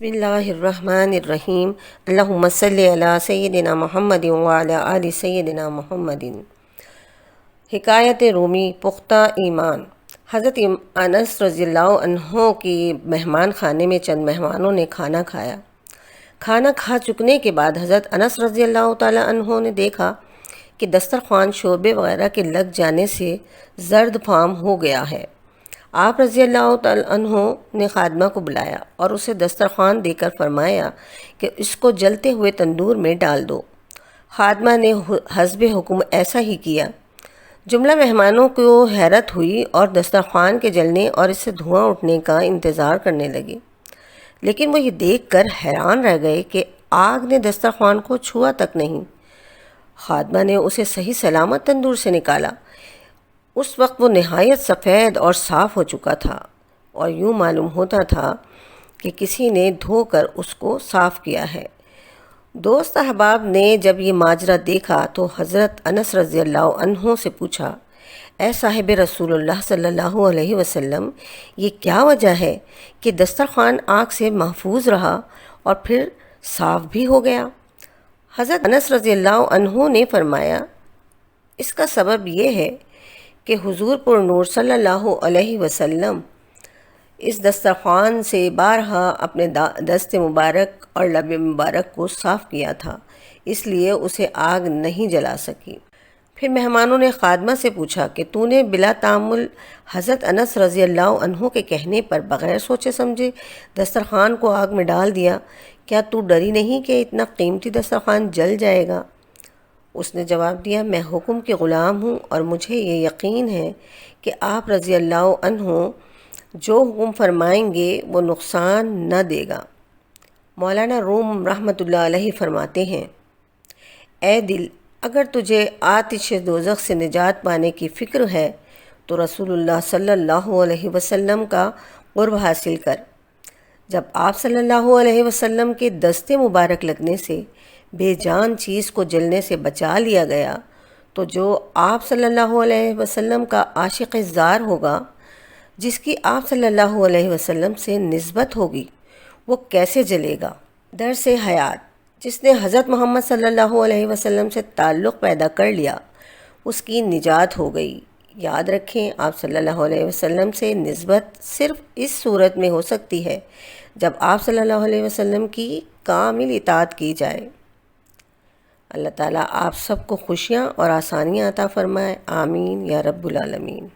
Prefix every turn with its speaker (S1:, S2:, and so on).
S1: بسم اللہ الرحمن الرحیم اللہم صلی علی سیدنا محمد وعلی آل سیدنا محمد۔ حکایت رومی پختہ ایمان۔ حضرت انس رضی اللہ عنہ کی مہمان خانے میں چند مہمانوں نے کھانا کھایا۔ کھانا کھا چکنے کے بعد حضرت انس رضی اللہ تعالی عنہ نے دیکھا کہ دسترخوان شوربے وغیرہ کے لگ جانے سے زرد فام ہو گیا ہے۔ آپ رضی اللہ تعالی عنہ نے خادمہ کو بلایا اور اسے دسترخوان دے کر فرمایا کہ اس کو جلتے ہوئے تندور میں ڈال دو۔ خادمہ نے حسب حکم ایسا ہی کیا۔ جملہ مہمانوں کو حیرت ہوئی اور دسترخوان کے جلنے اور اس سے دھواں اٹھنے کا انتظار کرنے لگے، لیکن وہ یہ دیکھ کر حیران رہ گئے کہ آگ نے دسترخوان کو چھوا تک نہیں۔ خادمہ نے اسے صحیح سلامت تندور سے نکالا۔ اس وقت وہ نہایت سفید اور صاف ہو چکا تھا اور یوں معلوم ہوتا تھا کہ کسی نے دھو کر اس کو صاف کیا ہے۔ دوست احباب نے جب یہ ماجرا دیکھا تو حضرت انس رضی اللہ عنہ سے پوچھا، اے صاحب رسول اللہ صلی اللہ علیہ وسلم، یہ کیا وجہ ہے کہ دسترخوان آگ سے محفوظ رہا اور پھر صاف بھی ہو گیا؟ حضرت انس رضی اللہ عنہ نے فرمایا، اس کا سبب یہ ہے کہ حضور پر نور صلی اللہ علیہ وسلم اس دسترخوان سے بارہا اپنے دست مبارک اور لب مبارک کو صاف کیا تھا، اس لیے اسے آگ نہیں جلا سکی۔ پھر مہمانوں نے خادمہ سے پوچھا کہ تو نے بلا تعمل حضرت انس رضی اللہ عنہ کے کہنے پر بغیر سوچے سمجھے دسترخوان کو آگ میں ڈال دیا، کیا تو ڈری نہیں کہ اتنا قیمتی دسترخوان جل جائے گا؟ اس نے جواب دیا، میں حکم کے غلام ہوں اور مجھے یہ یقین ہے کہ آپ رضی اللہ عنہ جو حکم فرمائیں گے وہ نقصان نہ دے گا۔ مولانا روم رحمۃ اللہ علیہ فرماتے ہیں، اے دل، اگر تجھے آتش دوزخ سے نجات پانے کی فکر ہے تو رسول اللہ صلی اللہ علیہ وسلم کا قرب حاصل کر۔ جب آپ صلی اللہ علیہ وسلم کے دست مبارک لگنے سے بے جان چیز کو جلنے سے بچا لیا گیا تو جو آپ صلی اللہ علیہ وسلم کا عاشق زار ہوگا، جس کی آپ صلی اللہ علیہ وسلم سے نسبت ہوگی، وہ کیسے جلے گا؟ درس حیات، جس نے حضرت محمد صلی اللہ علیہ وسلم سے تعلق پیدا کر لیا اس کی نجات ہو گئی۔ یاد رکھیں، آپ صلی اللہ علیہ وسلم سے نسبت صرف اس صورت میں ہو سکتی ہے جب آپ صلی اللہ علیہ وسلم کی کامل اطاعت کی جائے۔ اللہ تعالیٰ آپ سب کو خوشیاں اور آسانیاں عطا فرمائے، آمین یا رب العالمین۔